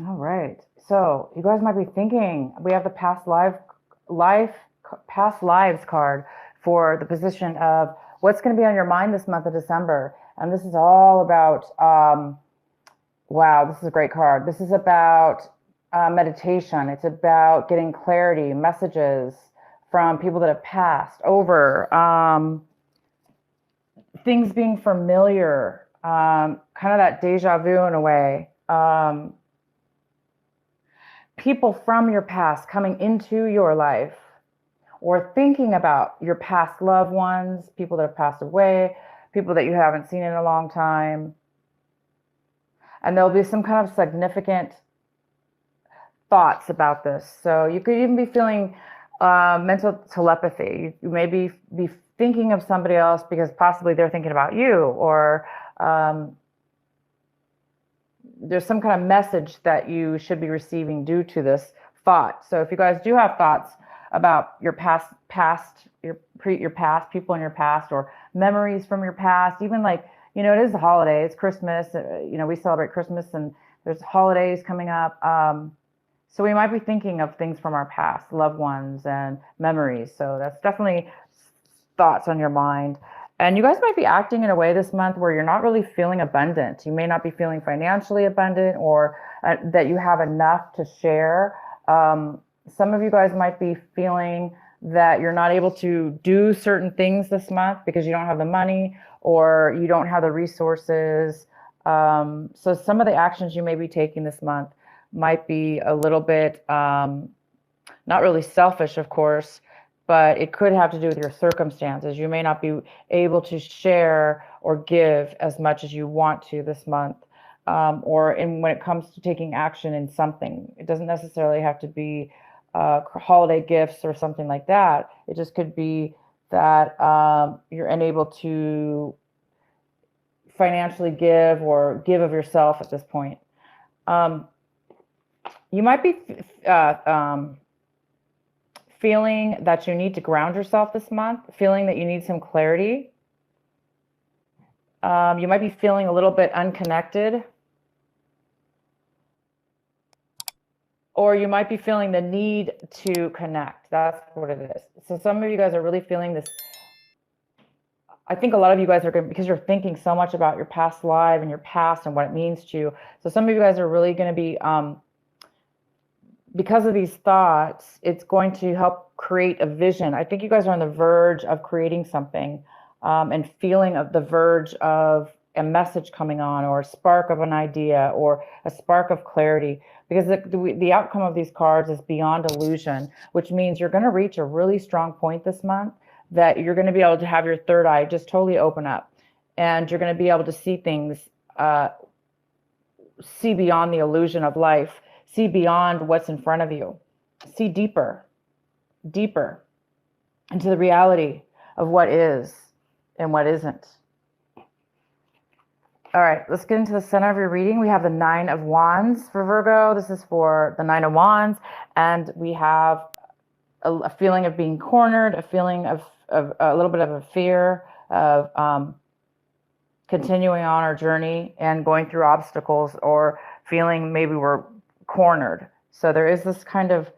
All right. So you guys might be thinking we have the life, past lives card for the position of what's going to be on your mind this month of December. And this is all about, wow, this is a great card. This is about meditation. It's about getting clarity, messages from people that have passed over, things being familiar, kind of that deja vu in a way. People from your past coming into your life or thinking about your past loved ones, people that have passed away, people that you haven't seen in a long time. And there'll be some kind of significant thoughts about this. So you could even be feeling mental telepathy. You may be thinking of somebody else because possibly they're thinking about you, or there's some kind of message that you should be receiving due to this thought. So if you guys do have thoughts about your your past, people in your past, or memories from your past, even like, it is the holiday, it's Christmas, we celebrate Christmas and there's holidays coming up. So we might be thinking of things from our past, loved ones and memories. So that's definitely thoughts on your mind. And you guys might be acting in a way this month where you're not really feeling abundant. You may not be feeling financially abundant, or that you have enough to share. Some of you guys might be feeling that you're not able to do certain things this month because you don't have the money or you don't have the resources. So some of the actions you may be taking this month might be a little bit, not really selfish, of course, but it could have to do with your circumstances. You may not be able to share or give as much as you want to this month. When it comes to taking action in something, it doesn't necessarily have to be holiday gifts or something like that. It just could be that you're unable to financially give or give of yourself at this point. You might be feeling that you need to ground yourself this month, feeling that you need some clarity. You might be feeling a little bit unconnected, or you might be feeling the need to connect. That's what it is. So some of you guys are really feeling this. I think a lot of you guys are going to, because you're thinking so much about your past life and your past and what it means to you. So some of you guys are really going to be, because of these thoughts, it's going to help create a vision. I think you guys are on the verge of creating something, and feeling of the verge of a message coming on, or a spark of an idea, or a spark of clarity, because the outcome of these cards is beyond illusion, which means you're going to reach a really strong point this month that you're going to be able to have your third eye just totally open up, and you're going to be able to see things, see beyond the illusion of life, see beyond what's in front of you, see deeper, deeper into the reality of what is and what isn't. All right, let's get into the center of your reading. We have the Nine of Wands for Virgo. This is for the Nine of Wands. And we have a feeling of being cornered, a feeling of a little bit of a fear of continuing on our journey and going through obstacles, or feeling maybe we're cornered. So there is this kind of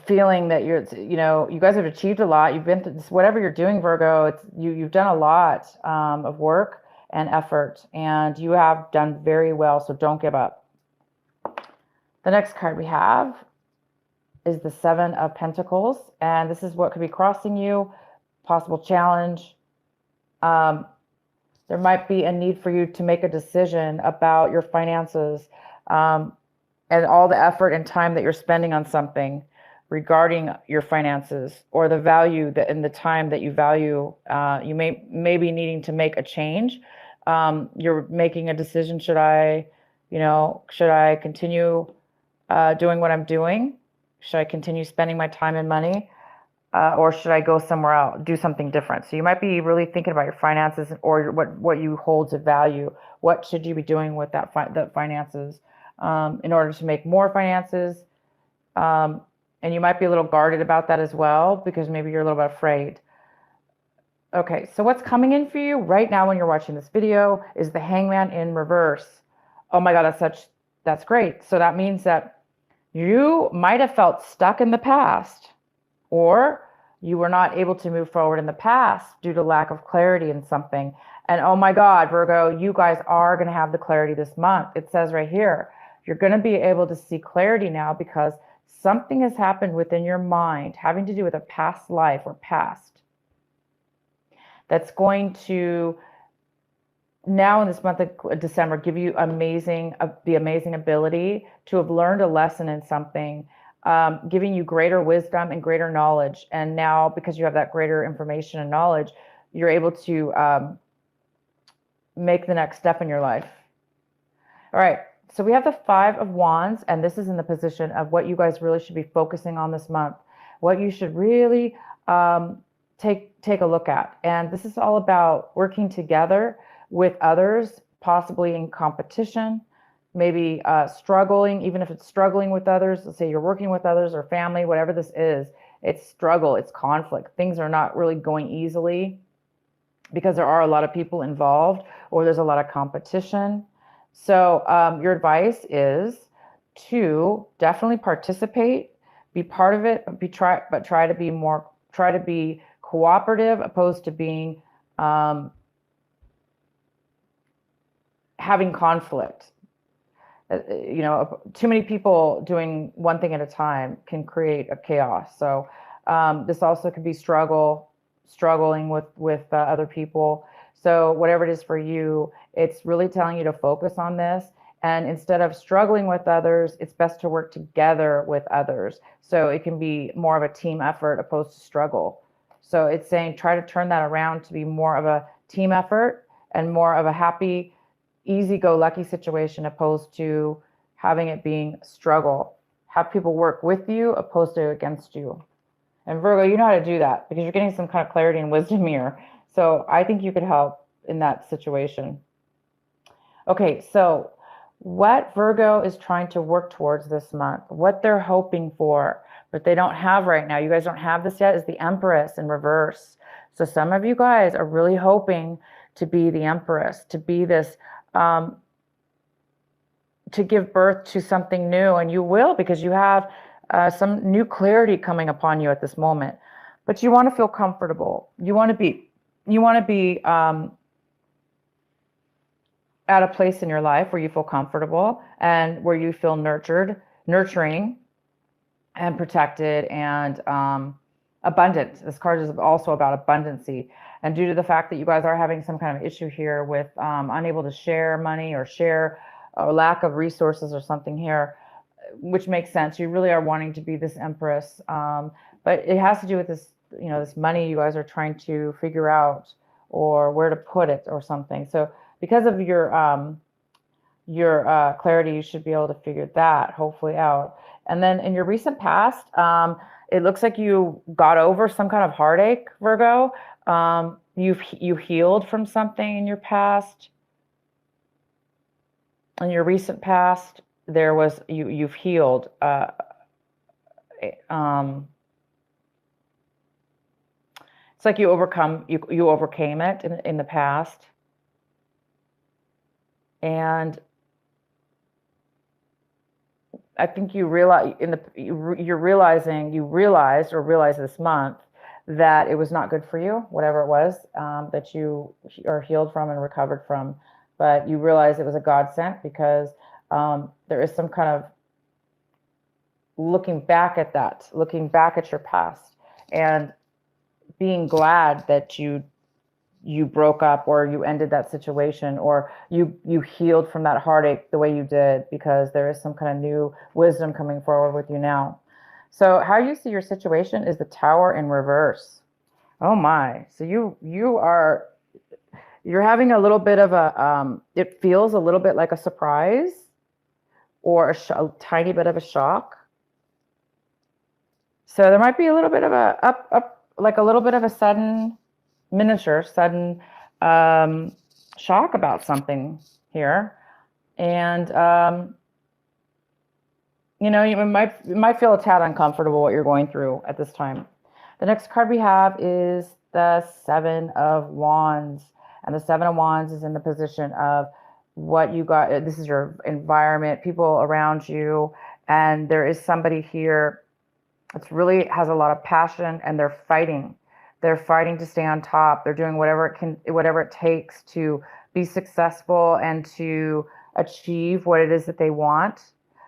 feeling that you guys have achieved a lot. You've been through this, whatever you're doing, Virgo, you've done a lot of work and effort, and you have done very well. So don't give up. The next card we have is the Seven of Pentacles, and this is what could be crossing you, possible challenge. There might be a need for you to make a decision about your finances, and all the effort and time that you're spending on something regarding your finances, or the value that in the time that you value. You may be needing to make a change. You're making a decision. Should I continue doing what I'm doing? Should I continue spending my time and money? Or should I go somewhere else, do something different? So you might be really thinking about your finances, or what you hold to value. What should you be doing with the finances in order to make more finances? And you might be a little guarded about that as well, because maybe you're a little bit afraid. Okay, so what's coming in for you right now when you're watching this video is the Hangman in reverse. Oh my God, that's such That's great. So that means that you might have felt stuck in the past, or you were not able to move forward in the past due to lack of clarity in something. And oh my God, Virgo, you guys are going to have the clarity this month. It says right here, you're going to be able to see clarity now because something has happened within your mind having to do with a past life or past that's going to now in this month of December give you the amazing ability to have learned a lesson in something, giving you greater wisdom and greater knowledge. And now because you have that greater information and knowledge, you're able to make the next step in your life. All right. So we have the Five of Wands, and this is in the position of what you guys really should be focusing on this month, what you should really take a look at. And this is all about working together with others, possibly in competition, maybe struggling, even if it's struggling with others. Let's say you're working with others or family, whatever this is, it's struggle, it's conflict. Things are not really going easily because there are a lot of people involved or there's a lot of competition. So your advice is to definitely participate, be part of it, but try to be cooperative opposed to being having conflict. Too many people doing one thing at a time can create a chaos. So this also could be struggling with other people. So whatever it is for you, it's really telling you to focus on this. And instead of struggling with others, it's best to work together with others. So it can be more of a team effort opposed to struggle. So it's saying try to turn that around to be more of a team effort and more of a happy, easy-go-lucky situation opposed to having it being struggle. Have people work with you opposed to against you. And Virgo, you know how to do that because you're getting some kind of clarity and wisdom here. So I think you could help in that situation. Okay, so what Virgo is trying to work towards this month, what they're hoping for, but they don't have right now, you guys don't have this yet, is the Empress in reverse. So some of you guys are really hoping to be the Empress, to be this, to give birth to something new, and you will because you have some new clarity coming upon you at this moment. But you want to feel comfortable. You want to be at a place in your life where you feel comfortable and where you feel nurturing and protected and abundant. This card is also about abundancy. And due to the fact that you guys are having some kind of issue here with unable to share money or share or lack of resources or something here, which makes sense. You really are wanting to be this Empress. But it has to do with this, this money you guys are trying to figure out or where to put it or something. So because of your clarity, you should be able to figure that hopefully out. And then in your recent past, it looks like you got over some kind of heartache, Virgo. You healed from something in your past. In your recent past, there was you've healed. It's like you overcame it in the past. And I think you realized this month that it was not good for you, whatever it was that you are healed from and recovered from. But you realize it was a godsend because there is some kind of looking back at your past and being glad that you broke up or you ended that situation or you healed from that heartache the way you did because there is some kind of new wisdom coming forward with you now. So how you see your situation is the Tower in reverse. Oh my. So you're having a little bit of a, it feels a little bit like a surprise or a tiny bit of a shock. So there might be a little bit of like a little bit of a sudden shock about something here. And, you might feel a tad uncomfortable what you're going through at this time. The next card we have is the Seven of Wands. And the Seven of Wands is in the position of what you got. This is your environment, people around you, and there is somebody here that's really has a lot of passion, and they're fighting. They're fighting to stay on top. They're doing whatever it takes to be successful and to achieve what it is that they want.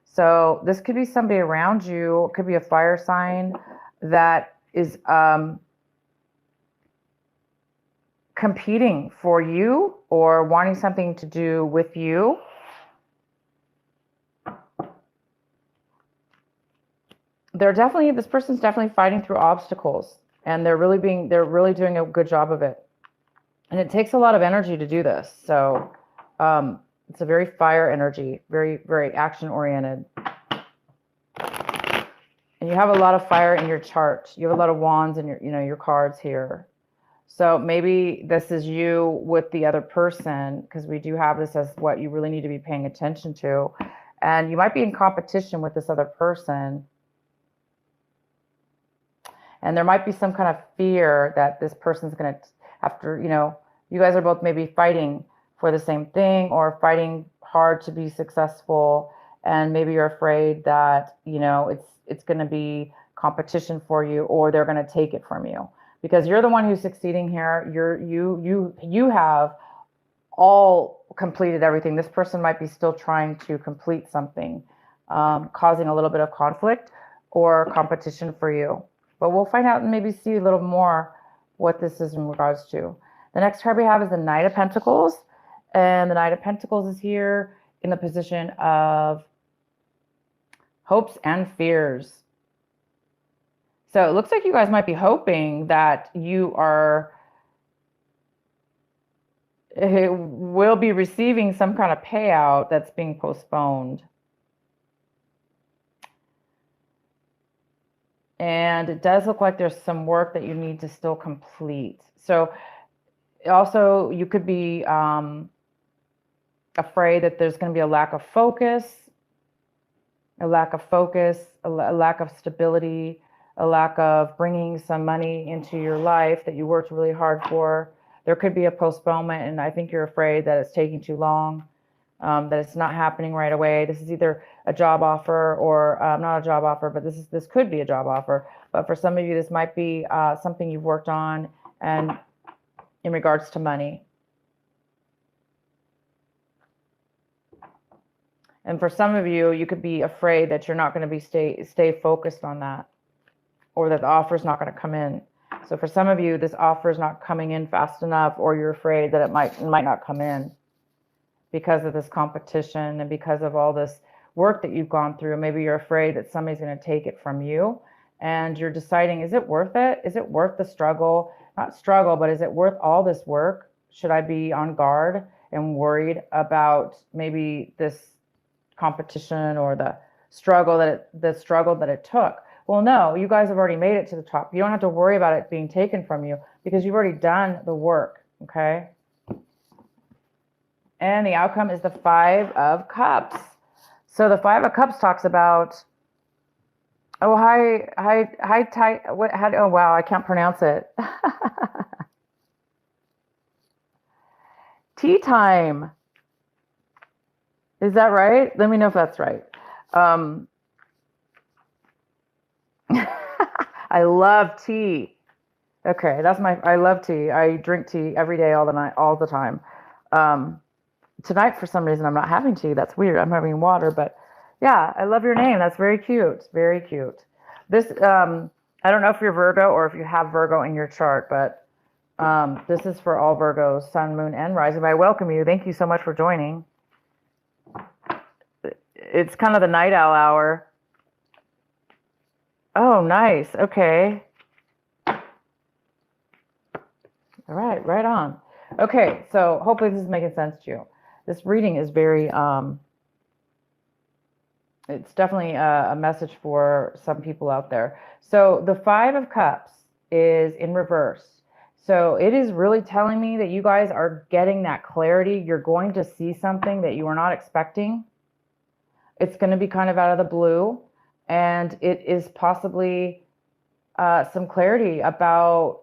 So this could be somebody around you. It could be a fire sign that is competing for you or wanting something to do with you. This person's definitely fighting through obstacles, and they're really doing a good job of it. And it takes a lot of energy to do this. So it's a very fire energy, very, very action oriented. And you have a lot of fire in your chart. You have a lot of wands in your cards here. So maybe this is you with the other person, because we do have this as what you really need to be paying attention to. And you might be in competition with this other person. And there might be some kind of fear that this person's going to, after, you guys are both maybe fighting for the same thing or fighting hard to be successful. And maybe you're afraid that, it's going to be competition for you, or they're going to take it from you because you're the one who's succeeding here. You have all completed everything. This person might be still trying to complete something, causing a little bit of conflict or competition for you. But we'll find out and maybe see a little more what this is in regards to. The next card we have is the Knight of Pentacles. And the Knight of Pentacles is here in the position of hopes and fears. So it looks like you guys might be hoping that you will be receiving some kind of payout that's being postponed. And it does look like there's some work that you need to still complete. So also you could be afraid that there's going to be a lack of focus, a lack of stability, a lack of bringing some money into your life that you worked really hard for. There could be a postponement, and I think you're afraid that it's taking too long, that it's not happening right away. This is either a job offer or not a job offer, but this could be a job offer. But for some of you, this might be something you've worked on and in regards to money. And for some of you, you could be afraid that you're not going to be stay focused on that, or that the offer is not going to come in. So for some of you, this offer is not coming in fast enough, or you're afraid that it might not come in because of this competition and because of all this work that you've gone through. Maybe you're afraid that somebody's going to take it from you, and you're deciding, is it worth it? Is it worth the struggle? Not struggle, but is it worth all this work? Should I be on guard and worried about maybe this competition or the struggle that it took? Well, no, you guys have already made it to the top. You don't have to worry about it being taken from you because you've already done the work, okay? And the outcome is the Five of Cups. So the Five of Cups talks about, oh, oh, wow, I can't pronounce it. Tea time. Is that right? Let me know if that's right. I love tea. Okay, I love tea. I drink tea every day, all the time. Tonight, for some reason, I'm not having tea. That's weird. I'm having water, but yeah, I love your name. That's very cute. Very cute. This, I don't know if you're Virgo or if you have Virgo in your chart, but this is for all Virgos, Sun, Moon, and Rising. I welcome you. Thank you so much for joining. It's kind of the night owl hour. Oh, nice. Okay. All right, right on. Okay, so hopefully this is making sense to you. This reading is very, it's definitely a message for some people out there. So the Five of Cups is in reverse. So it is really telling me that you guys are getting that clarity. You're going to see something that you were not expecting. It's going to be kind of out of the blue. And it is possibly some clarity about,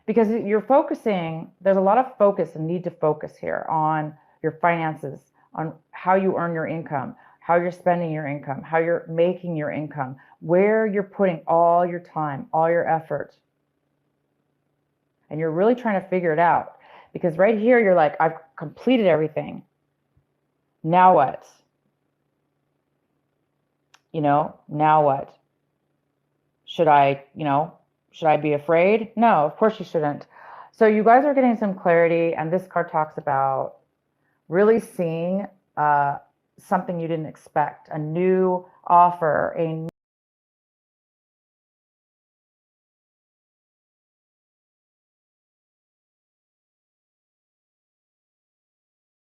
because you're focusing, there's a lot of focus and need to focus here on your finances, on how you earn your income, how you're spending your income, how you're making your income, where you're putting all your time, all your effort. And you're really trying to figure it out, because right here you're like, I've completed everything. Now what? Now what? Should I be afraid? No, of course you shouldn't. So you guys are getting some clarity, and this card talks about really seeing something you didn't expect, a new offer, a